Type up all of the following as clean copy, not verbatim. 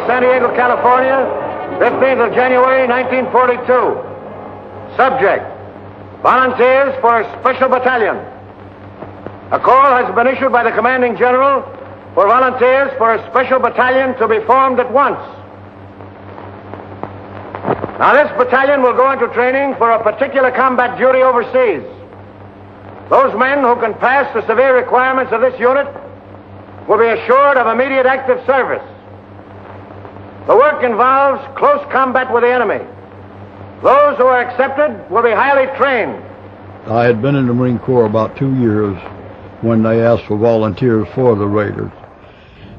San Diego, California, 15th of January, 1942. Subject, volunteers for a special battalion. A call has been issued by the commanding general for volunteers for a special battalion to be formed at once. Now, this battalion will go into training for a particular combat duty overseas. Those men who can pass the severe requirements of this unit will be assured of immediate active service. The work involves close combat with the enemy. Those who are accepted will be highly trained. I had been in the Marine Corps about 2 years when they asked for volunteers for the Raiders.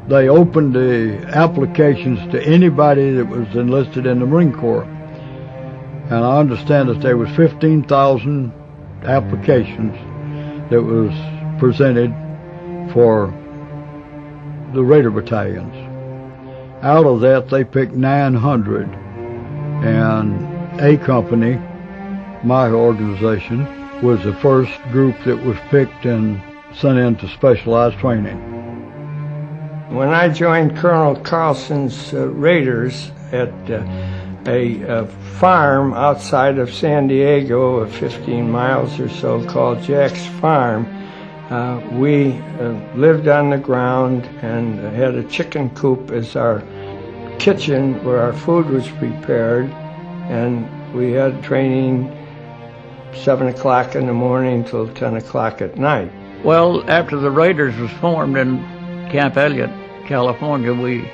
They opened the applications to anybody that was enlisted in the Marine Corps. And I understand that there was 15,000 applications that was presented for the Raider battalions. Out of that, they picked 900, and A Company, my organization, was the first group that was picked and sent into specialized training. When I joined Colonel Carlson's Raiders at a farm outside of San Diego, 15 miles or so, called Jack's Farm, we lived on the ground and had a chicken coop as our kitchen where our food was prepared, and we had training 7 o'clock in the morning till 10 o'clock at night. Well, after the Raiders was formed in Camp Elliott, California, we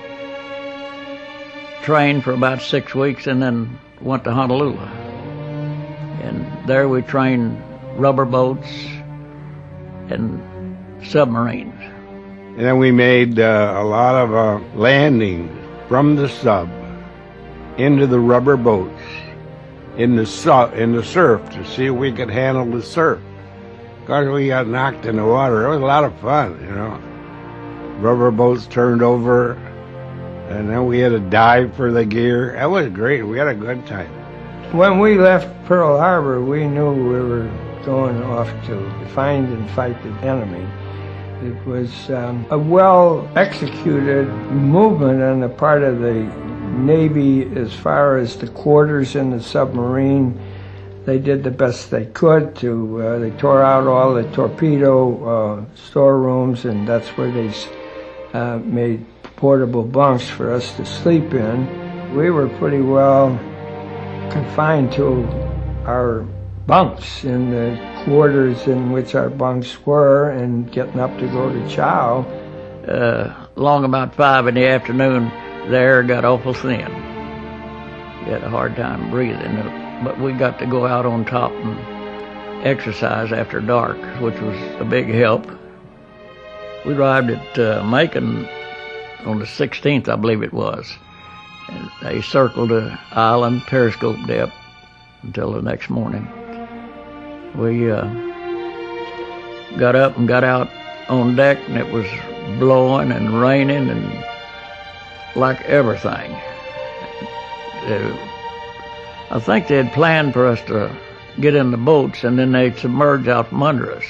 trained for about 6 weeks and then went to Honolulu. And there we trained rubber boats and submarines. And then we made a lot of landings from the sub into the rubber boats in the surf to see if we could handle the surf. Because we got knocked in the water. It was a lot of fun, you know. Rubber boats turned over, and then we had to dive for the gear. That was great. We had a good time. When we left Pearl Harbor, we knew we were going off to find and fight the enemy. It was a well-executed movement on the part of the Navy as far as the quarters in the submarine. They did the best they could to, they tore out all the torpedo storerooms, and that's where they made portable bunks for us to sleep in. We were pretty well confined to our bunks in the quarters in which our bunks were, and getting up to go to chow. Long about 5 in the afternoon, the air got awful thin. We had a hard time breathing, but we got to go out on top and exercise after dark, which was a big help. We arrived at Makin on the 16th, I believe it was. And they circled the island, periscope depth, until the next morning. We got up and got out on deck, and it was blowing and raining and like everything. I think they had planned for us to get in the boats and then they'd submerge out from under us,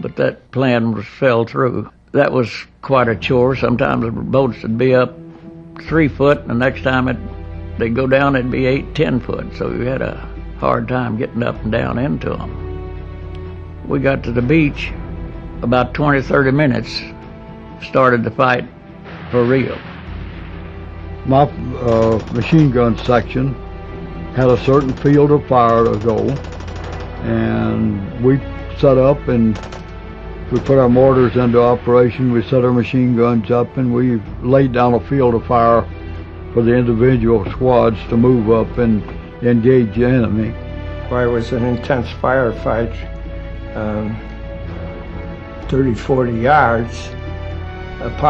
but that plan fell through. That was quite a chore. Sometimes the boats would be up 3 foot, and the next time they'd go down, it'd be 8, 10 foot. So we had a hard time getting up and down into them. We got to the beach, about 20, 30 minutes, started the fight for real. My machine gun section had a certain field of fire to go, and we set up and we put our mortars into operation. We set our machine guns up, and we laid down a field of fire for the individual squads to move up and engage the enemy. It was an intense firefight, 30, 40 yards apart.